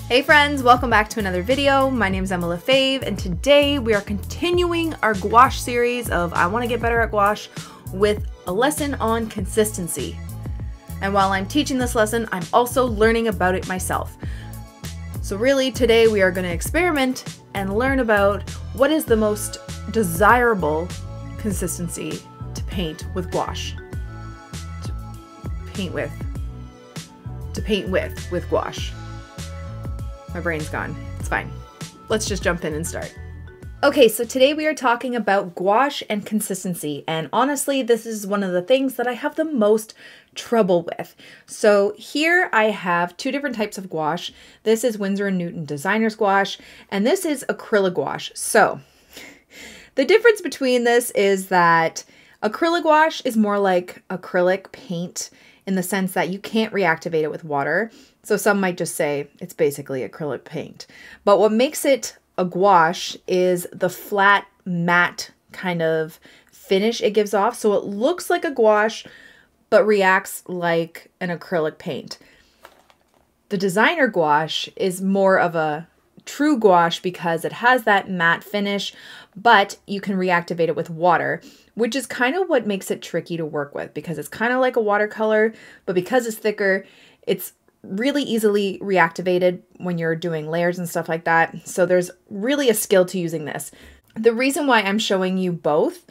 Hey friends, welcome back to another video. My name is Lefebvre, and today we are continuing our gouache series of I want to get better at gouache with a lesson on consistency. And while I'm teaching this lesson, I'm also learning about it myself. So really today we are going to experiment and learn about what is the most desirable consistency to paint with gouache. To paint with gouache. My brain's gone. It's fine. Let's just jump in and start. Okay, so today we are talking about gouache and consistency, and honestly, this is one of the things that I have the most trouble with. So here I have two different types of gouache. This is Winsor & Newton Designer's Gouache, and this is acrylic gouache. So the difference between this is that acrylic gouache is more like acrylic paint in the sense that you can't reactivate it with water. So some might just say it's basically acrylic paint. But what makes it a gouache is the flat, matte kind of finish it gives off. So it looks like a gouache, but reacts like an acrylic paint. The designer gouache is more of a true gouache because it has that matte finish, but you can reactivate it with water, which is kind of what makes it tricky to work with because it's kind of like a watercolor, but because it's thicker, it's really easily reactivated when you're doing layers and stuff like that. So there's really a skill to using this. The reason why I'm showing you both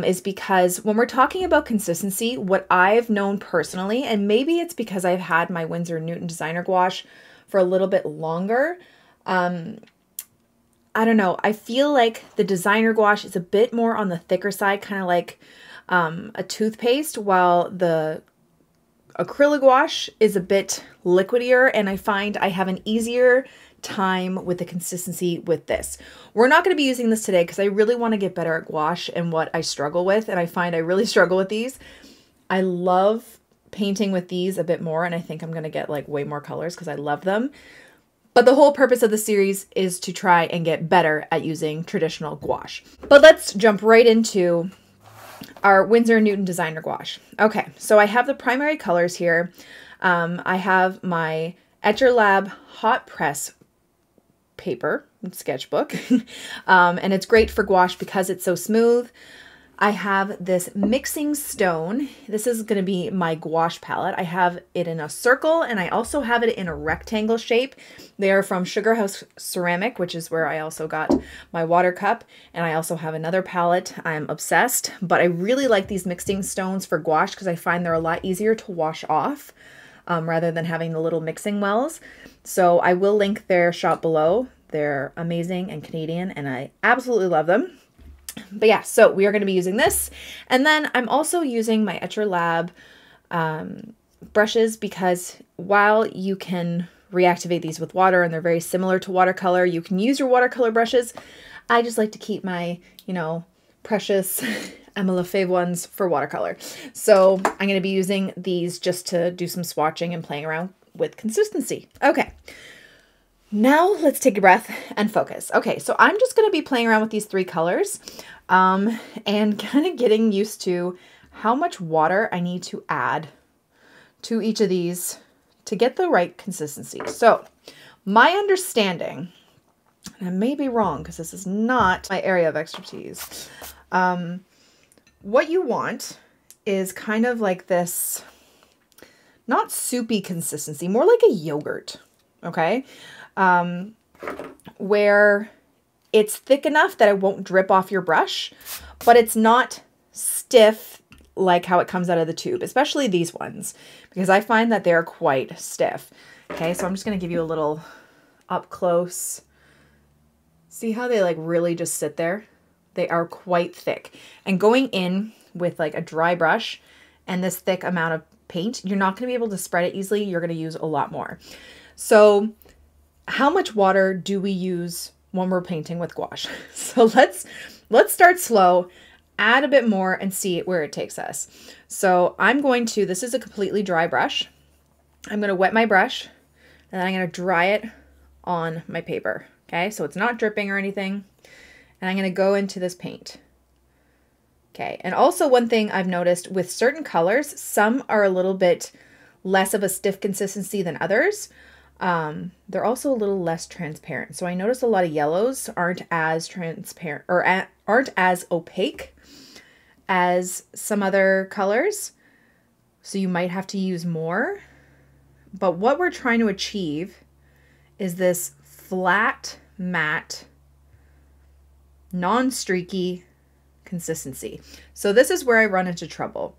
is because when we're talking about consistency, what I've known personally, and maybe it's because I've had my Winsor & Newton Designer Gouache for a little bit longer, I don't know, I feel like the designer gouache is a bit more on the thicker side, kind of like a toothpaste, while the acrylic gouache is a bit liquidier, and I find I have an easier time with the consistency with this. We're not going to be using this today because I really want to get better at gouache and what I struggle with, and I find I really struggle with these. I love painting with these a bit more, and I think I'm going to get like way more colors because I love them. But the whole purpose of the series is to try and get better at using traditional gouache. But let's jump right into our Winsor & Newton Designer Gouache. Okay, so I have the primary colors here. I have my Etcher Lab hot press paper sketchbook, and it's great for gouache because it's so smooth. I have this mixing stone. This is going to be my gouache palette. I have it in a circle, and I also have it in a rectangle shape. They are from Sugar House Ceramic, which is where I also got my water cup, and I also have another palette. I'm obsessed, but I really like these mixing stones for gouache because I find they're a lot easier to wash off rather than having the little mixing wells. So I will link their shop below. They're amazing and Canadian, and I absolutely love them. But yeah, so we are going to be using this. And then I'm also using my Etcher Lab brushes because while you can reactivate these with water and they're very similar to watercolor, you can use your watercolor brushes. I just like to keep my, precious Lefebvre ones for watercolor. So I'm going to be using these just to do some swatching and playing around with consistency. Okay. Now let's take a breath and focus. Okay, so I'm just going to be playing around with these three colors and kind of getting used to how much water I need to add to each of these to get the right consistency. So my understanding, and I may be wrong because this is not my area of expertise, what you want is kind of like this, not soupy consistency, more like a yogurt, okay? Where it's thick enough that it won't drip off your brush, but it's not stiff like how it comes out of the tube, especially these ones, because I find that they're quite stiff. Okay, so I'm just going to give you a little up close. See how they like really just sit there? They are quite thick. And going in with like a dry brush and this thick amount of paint, you're not going to be able to spread it easily. You're going to use a lot more. So how much water do we use when we're painting with gouache? So let's start slow, add a bit more and see where it takes us. So I'm going to, this is a completely dry brush. I'm going to wet my brush and then I'm going to dry it on my paper. Okay, so it's not dripping or anything. And I'm going to go into this paint. Okay, and also one thing I've noticed with certain colors, some are a little bit less of a stiff consistency than others. They're also a little less transparent. So I noticed a lot of yellows aren't as transparent or aren't as opaque as some other colors. So you might have to use more. But what we're trying to achieve is this flat, matte, non-streaky consistency. So this is where I run into trouble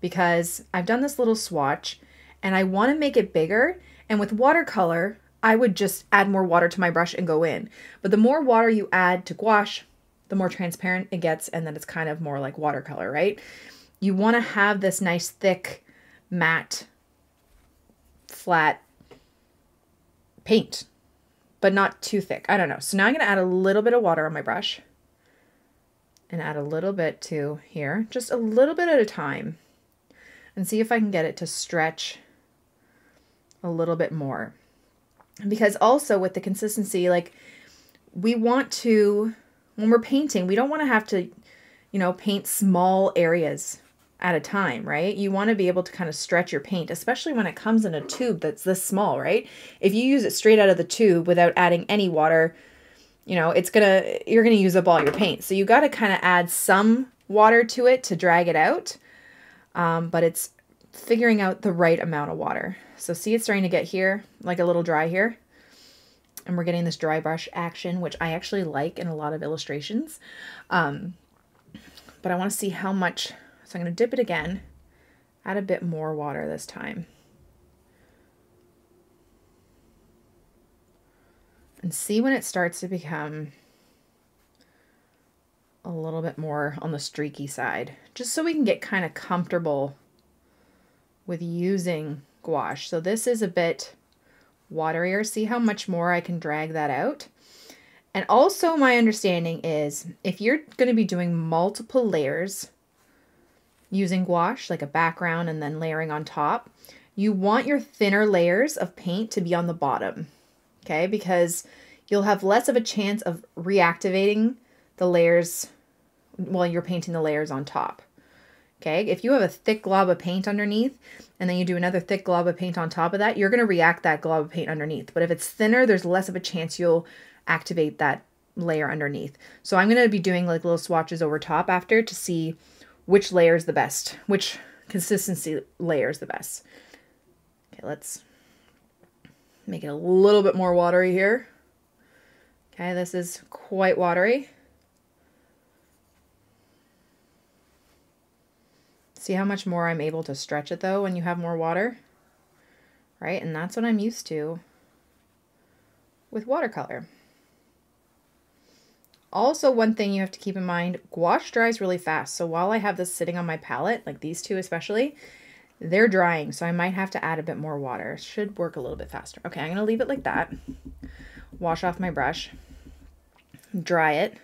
because I've done this little swatch and I want to make it bigger. And with watercolor, I would just add more water to my brush and go in. But the more water you add to gouache, the more transparent it gets, and then it's kind of more like watercolor, right? You want to have this nice, thick, matte, flat paint, but not too thick. I don't know. So now I'm going to add a little bit of water on my brush and add a little bit to here, just a little bit at a time, and see if I can get it to stretch a little bit more. Because also with the consistency, like we want to, when we're painting, we don't want to have to, you know, paint small areas at a time, right? You want to be able to kind of stretch your paint, especially when it comes in a tube that's this small, right? If you use it straight out of the tube without adding any water, you know, you're gonna use up all your paint. So you got to kind of add some water to it to drag it out. But it's figuring out the right amount of water. So see, it's starting to get here, like a little dry here. And we're getting this dry brush action, which I actually like in a lot of illustrations. But I want to see how much, so I'm going to dip it again, add a bit more water this time. And see when it starts to become a little bit more on the streaky side, just so we can get kind of comfortable with using gouache. So this is a bit waterier. See how much more I can drag that out. And also my understanding is if you're going to be doing multiple layers using gouache, like a background and then layering on top, you want your thinner layers of paint to be on the bottom, okay? Because you'll have less of a chance of reactivating the layers while you're painting the layers on top. Okay, if you have a thick glob of paint underneath and then you do another thick glob of paint on top of that, you're going to react that glob of paint underneath. But if it's thinner, there's less of a chance you'll activate that layer underneath. So I'm going to be doing like little swatches over top after to see which layer is the best, which consistency layer is the best. Okay, let's make it a little bit more watery here. Okay, this is quite watery. See how much more I'm able to stretch it though when you have more water, right? And that's what I'm used to with watercolor. Also, one thing you have to keep in mind, gouache dries really fast. So while I have this sitting on my palette, like these two especially, they're drying. So I might have to add a bit more water. Should work a little bit faster. Okay, I'm gonna leave it like that. Wash off my brush, dry it.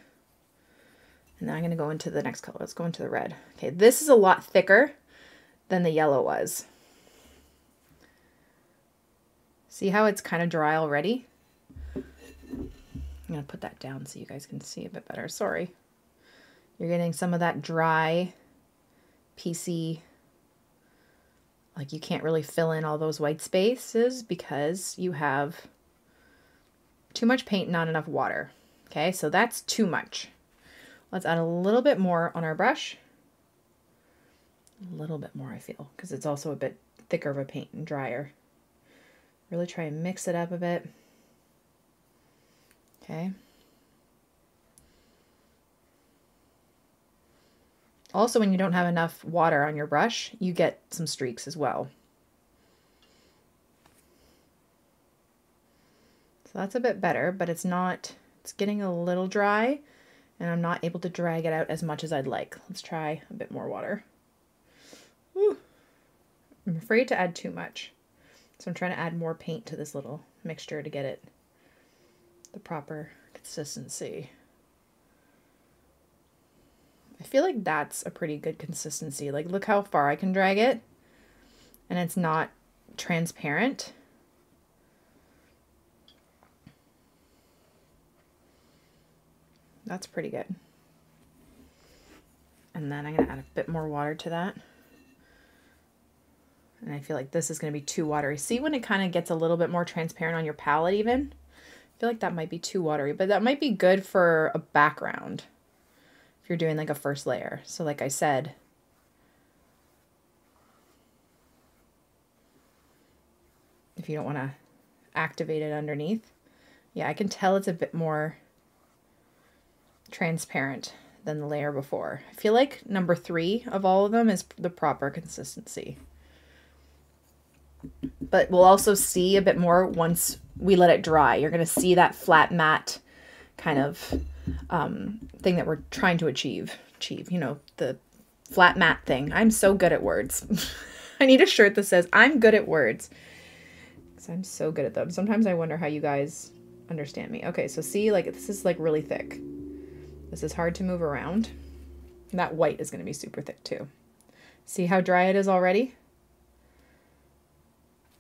And then I'm going to go into the next color. Let's go into the red. Okay, this is a lot thicker than the yellow was. See how it's kind of dry already? I'm going to put that down so you guys can see a bit better. Sorry. You're getting some of that dry, piecey, like you can't really fill in all those white spaces because you have too much paint, not enough water. Okay, so that's too much. Let's add a little bit more on our brush. A little bit more, I feel, because it's also a bit thicker of a paint and drier. Really try and mix it up a bit. Okay. Also, when you don't have enough water on your brush, you get some streaks as well. So that's a bit better, but it's getting a little dry. And I'm not able to drag it out as much as I'd like. Let's try a bit more water. Whew. I'm afraid to add too much. So I'm trying to add more paint to this little mixture to get it the proper consistency. I feel like that's a pretty good consistency. Like, look how far I can drag it. And it's not transparent. That's pretty good. And then I'm going to add a bit more water to that. And I feel like this is going to be too watery. See when it kind of gets a little bit more transparent on your palette even? I feel like that might be too watery, but that might be good for a background if you're doing like a first layer. So like I said, if you don't want to activate it underneath. Yeah, I can tell it's a bit more transparent than the layer before. I feel like number 3 of all of them is the proper consistency. But we'll also see a bit more once we let it dry. You're going to see that flat matte kind of thing that we're trying to achieve, you know, the flat matte thing. I'm so good at words. I need a shirt that says I'm good at words. Because I'm so good at them. Sometimes I wonder how you guys understand me. Okay, so see, like this is like really thick. This is hard to move around. And that white is going to be super thick too. See how dry it is already?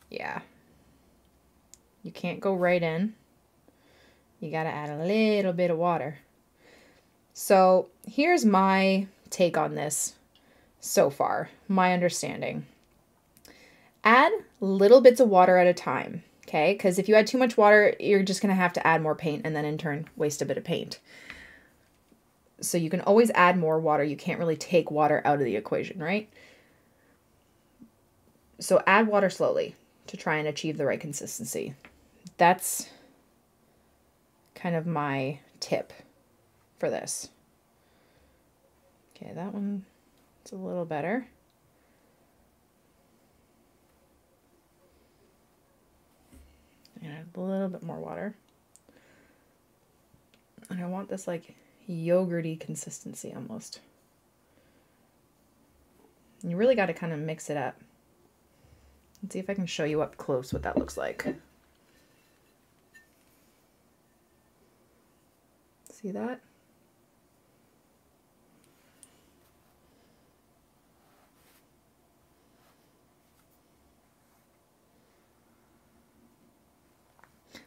Yeah. You can't go right in. You got to add a little bit of water. So here's my take on this so far, my understanding. Add little bits of water at a time, okay? Because if you add too much water, you're just going to have to add more paint and then in turn waste a bit of paint. So you can always add more water. You can't really take water out of the equation, right? So add water slowly to try and achieve the right consistency. That's kind of my tip for this. Okay, that one is a little better. And add a little bit more water. And I want this like yogurty consistency almost. And you really got to kind of mix it up. Let's see if I can show you up close what that looks like. See that?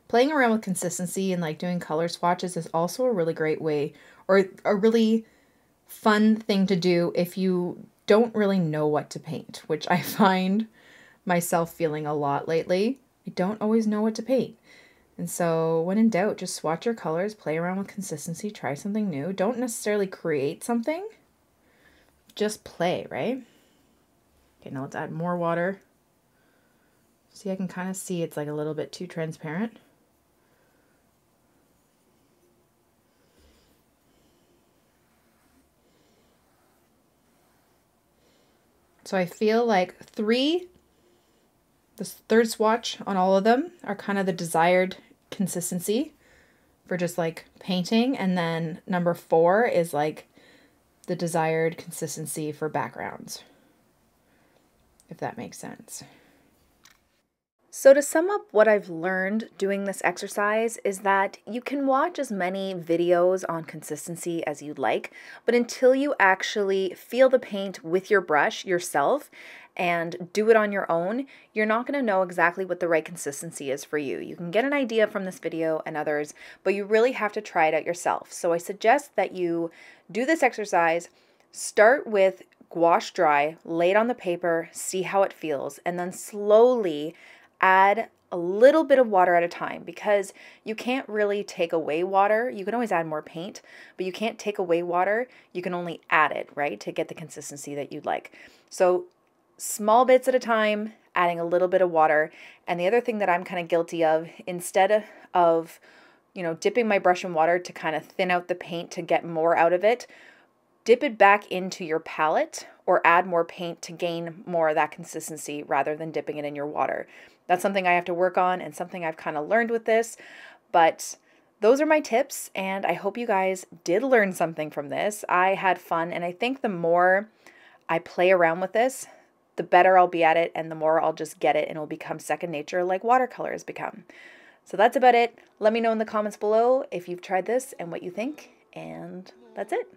Playing around with consistency and like doing color swatches is also a really great way, or a really fun thing to do if you don't really know what to paint, which I find myself feeling a lot lately. I don't always know what to paint. And so when in doubt, just swatch your colors, play around with consistency, try something new. Don't necessarily create something, just play, right? Okay, now let's add more water. See, I can kind of see it's like a little bit too transparent. So I feel like the third swatch on all of them are kind of the desired consistency for just like painting. And then number 4 is like the desired consistency for backgrounds, if that makes sense. So to sum up what I've learned doing this exercise is that you can watch as many videos on consistency as you'd like, but until you actually feel the paint with your brush yourself and do it on your own, you're not going to know exactly what the right consistency is for you. You can get an idea from this video and others, but you really have to try it out yourself. So I suggest that you do this exercise, start with gouache dry, lay it on the paper, see how it feels, and then slowly add a little bit of water at a time, because you can't really take away water. You can always add more paint, but you can't take away water. You can only add it, right, to get the consistency that you'd like. So small bits at a time, adding a little bit of water. And the other thing that I'm kind of guilty of, instead of, you know, dipping my brush in water to kind of thin out the paint to get more out of it, dip it back into your palette or add more paint to gain more of that consistency rather than dipping it in your water. That's something I have to work on and something I've kind of learned with this, but those are my tips, and I hope you guys did learn something from this. I had fun, and I think the more I play around with this, the better I'll be at it, and the more I'll just get it, and it'll become second nature like watercolor has become. So that's about it. Let me know in the comments below if you've tried this and what you think, and that's it.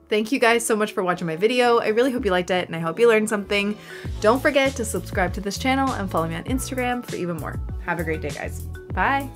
Thank you guys so much for watching my video. I really hope you liked it and I hope you learned something. Don't forget to subscribe to this channel and follow me on Instagram for even more. Have a great day, guys. Bye.